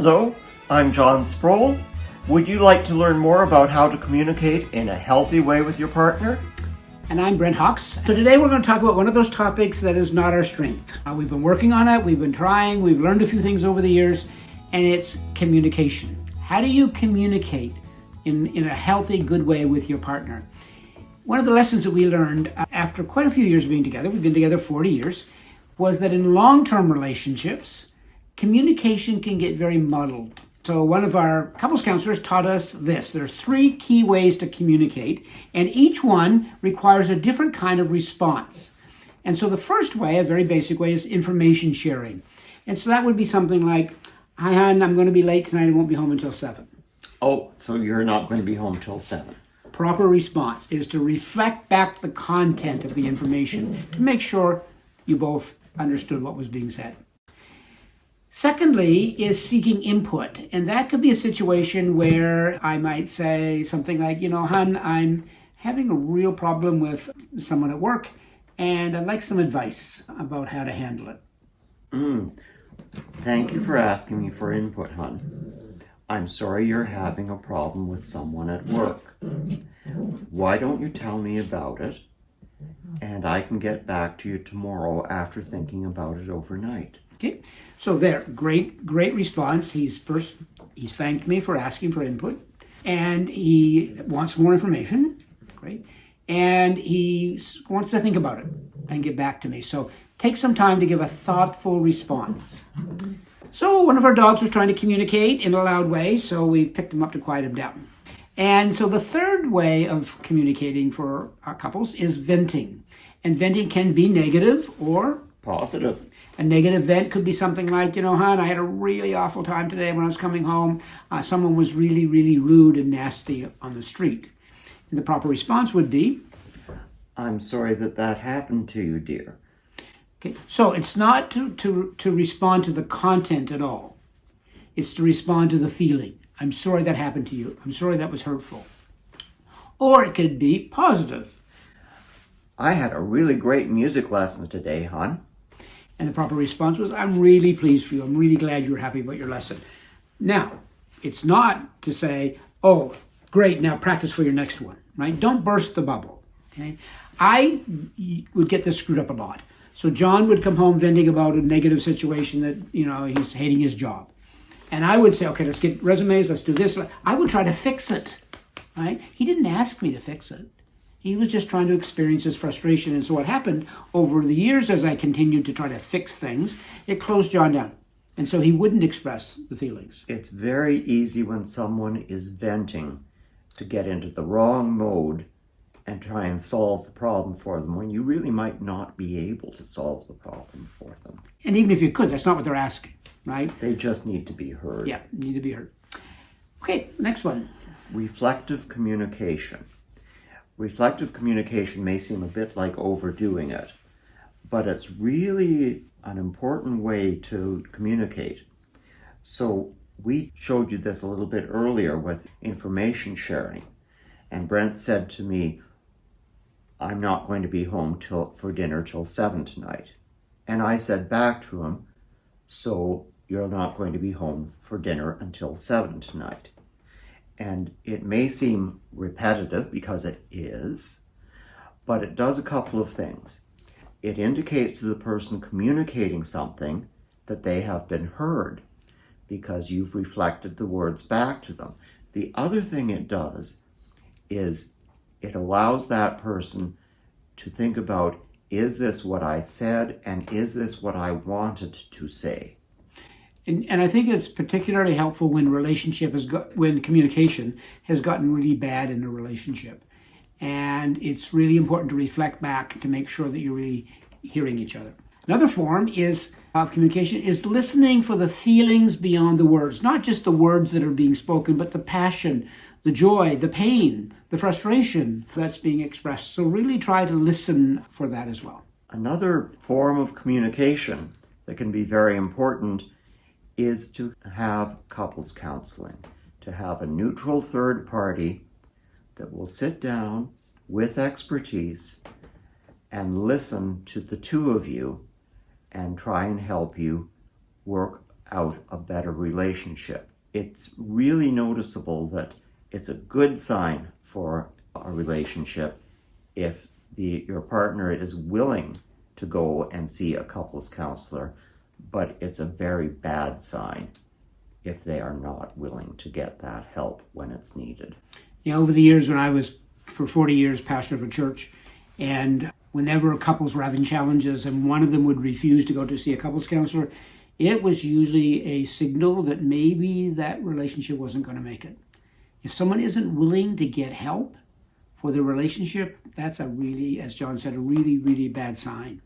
Hello, I'm John Sproul. Would you like to learn more about how to communicate in a healthy way with your partner? And I'm Brent Hawks. So today we're going to talk about one of those topics that is not our strength. We've been working on it, we've been trying, we've learned a few things over the years, and it's communication. How do you communicate in a healthy, good way with your partner? One of the lessons that we learned after quite a few years being together, we've been together 40 years, was that in long-term relationships, communication can get very muddled. So one of our couples counselors taught us this. There's 3 key ways to communicate, and each one requires a different kind of response. And so the first way, a very basic way, is information sharing. And so that would be something like, "Hi, hon, I'm going to be late tonight. I won't be home until 7." Oh, so you're not going to be home till 7. Proper response is to reflect back the content of the information to make sure you both understood what was being said. Secondly is seeking input, and that could be a situation where I might say something like, "Hon, I'm having a real problem with someone at work, and I'd like some advice about how to handle it." Thank you for asking me for input, hon. I'm sorry you're having a problem with someone at work. Why don't you tell me about it, and I can get back to you tomorrow after thinking about it overnight. Okay, so there, great response. He's thanked me for asking for input, and he wants more information. Great, and he wants to think about it and get back to me. So take some time to give a thoughtful response. So one of our dogs was trying to communicate in a loud way, so we picked him up to quiet him down. And so the third way of communicating for our couples is venting, and venting can be negative or Positive. A negative vent could be something like, "Hon, I had a really awful time today when I was coming home. Someone was really, really rude and nasty on the street." And the proper response would be, I'm sorry that happened to you, dear. okay, so it's not to respond to the content at all. It's to respond to the feeling. "I'm sorry that happened to you. I'm sorry that was hurtful." Or it could be positive. I had a really great music lesson today, hon. And the proper response was, "I'm really pleased for you. I'm really glad you were happy about your lesson." Now, it's not to say, "Oh, great, now practice for your next one," right? Don't burst the bubble, okay? I would get this screwed up a lot. So John would come home venting about a negative situation that, he's hating his job. And I would say, "Okay, let's get resumes, let's do this." I would try to fix it, right? He didn't ask me to fix it. He was just trying to experience his frustration. And so what happened over the years as I continued to try to fix things, it closed John down. And so he wouldn't express the feelings. It's very easy when someone is venting to get into the wrong mode and try and solve the problem for them when you really might not be able to solve the problem for them. And even if you could, that's not what they're asking, right? They just need to be heard. Yeah, need to be heard. Okay, next one. Reflective communication. Reflective communication may seem a bit like overdoing it, but it's really an important way to communicate. So we showed you this a little bit earlier with information sharing. And Brent said to me, "I'm not going to be home for dinner till 7 tonight." And I said back to him, "So you're not going to be home for dinner until 7 tonight." And it may seem repetitive because it is, but it does a couple of things. It indicates to the person communicating something that they have been heard because you've reflected the words back to them. The other thing it does is it allows that person to think about, is this what I said and is this what I wanted to say? And I think it's particularly helpful when when communication has gotten really bad in a relationship. And it's really important to reflect back to make sure that you're really hearing each other. Another form of communication is listening for the feelings beyond the words, not just the words that are being spoken, but the passion, the joy, the pain, the frustration that's being expressed. So really try to listen for that as well. Another form of communication that can be very important is to have couples counseling, to have a neutral third party that will sit down with expertise and listen to the two of you and try and help you work out a better relationship. It's really noticeable that it's a good sign for a relationship if your partner is willing to go and see a couples counselor, but it's a very bad sign if they are not willing to get that help when it's needed. Over the years, when I was, for 40 years, pastor of a church, and whenever couples were having challenges and one of them would refuse to go to see a couples counselor, it was usually a signal that maybe that relationship wasn't going to make it. If someone isn't willing to get help for the relationship, that's a really, as John said, a really, really bad sign.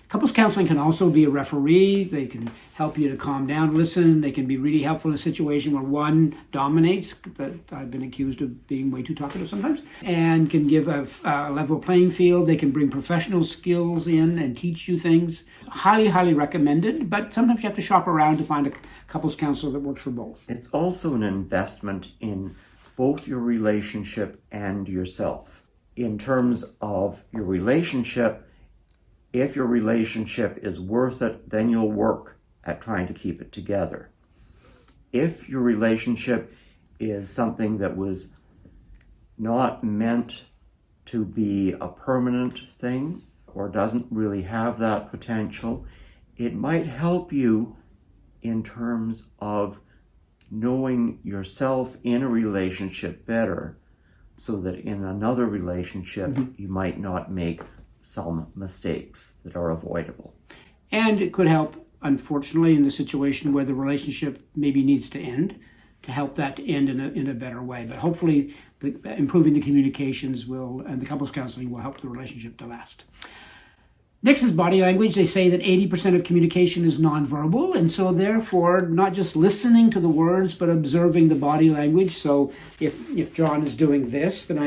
Couples counseling can also be a referee. They can help you to calm down, listen. They can be really helpful in a situation where one dominates, that I've been accused of being way too talkative sometimes, and can give a level playing field. They can bring professional skills in and teach you things. Highly, highly recommended, but sometimes you have to shop around to find a couples counselor that works for both. It's also an investment in both your relationship and yourself. In terms of your relationship, if your relationship is worth it, then you'll work at trying to keep it together. If your relationship is something that was not meant to be a permanent thing or doesn't really have that potential, it might help you in terms of knowing yourself in a relationship better, so that in another relationship you might not make some mistakes that are avoidable. And it could help, unfortunately, in the situation where the relationship maybe needs to end, to help that to end in a better way. But hopefully improving the communications and the couples counseling will help the relationship to last. Next is body language. They say that 80% of communication is nonverbal, and so therefore not just listening to the words, but observing the body language. So if John is doing this, then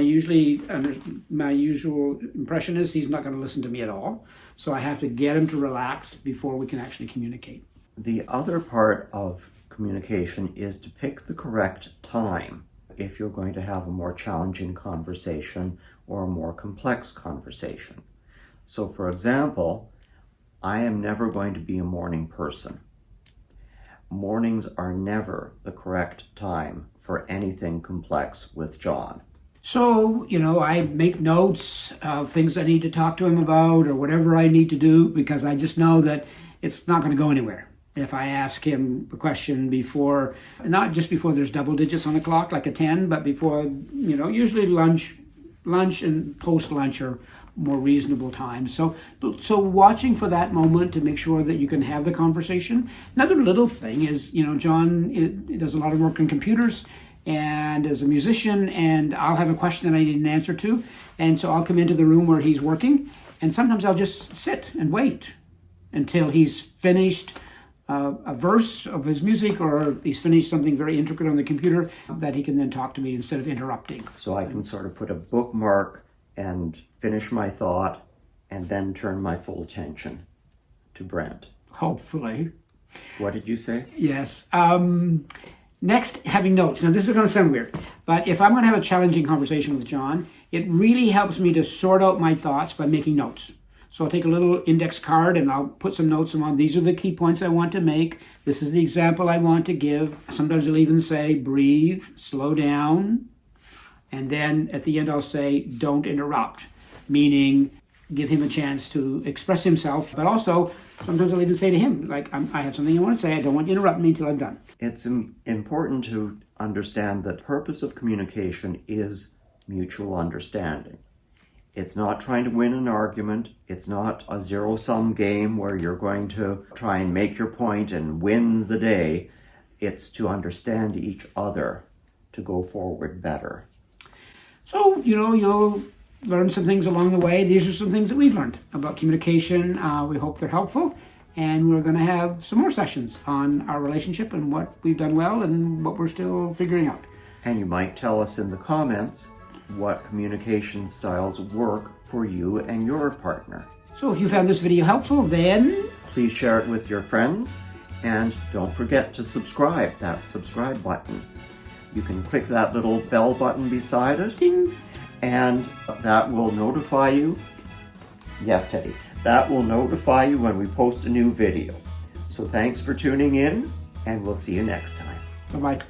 my usual impression is he's not going to listen to me at all. So I have to get him to relax before we can actually communicate. The other part of communication is to pick the correct time if you're going to have a more challenging conversation or a more complex conversation. So, for example, I am never going to be a morning person. Mornings are never the correct time for anything complex with John. So, I make notes of things I need to talk to him about or whatever I need to do, because I just know that it's not going to go anywhere. If I ask him a question before, not just before there's double digits on the clock, like a 10, but before, usually lunch and post-lunch are more reasonable times. So watching for that moment to make sure that you can have the conversation. Another little thing is, John does a lot of work on computers and as a musician, and I'll have a question that I need an answer to. And so I'll come into the room where he's working, and sometimes I'll just sit and wait until he's finished a verse of his music, or he's finished something very intricate on the computer that he can then talk to me instead of interrupting. So I can sort of put a bookmark and finish my thought and then turn my full attention to Brent. Hopefully. What did you say? Yes. Next, having notes. Now, this is going to sound weird, but if I'm going to have a challenging conversation with John, it really helps me to sort out my thoughts by making notes. So I'll take a little index card and I'll put some notes on. These are the key points I want to make. This is the example I want to give. Sometimes I'll even say, breathe, slow down. And then at the end I'll say, don't interrupt, meaning give him a chance to express himself. But also, sometimes I'll even say to him, like, I have something I want to say. I don't want you to interrupt me until I'm done. It's important to understand that the purpose of communication is mutual understanding. It's not trying to win an argument. It's not a zero-sum game where you're going to try and make your point and win the day. It's to understand each other to go forward better. So, you'll learn some things along the way. These are some things that we've learned about communication. We hope they're helpful. And we're going to have some more sessions on our relationship and what we've done well and what we're still figuring out. And you might tell us in the comments what communication styles work for you and your partner. So if you found this video helpful, then please share it with your friends, and don't forget to subscribe, that subscribe button. You can click that little bell button beside it, ding, and that will notify you. Yes, Teddy, that will notify you when we post a new video. So thanks for tuning in, and we'll see you next time. Bye-bye.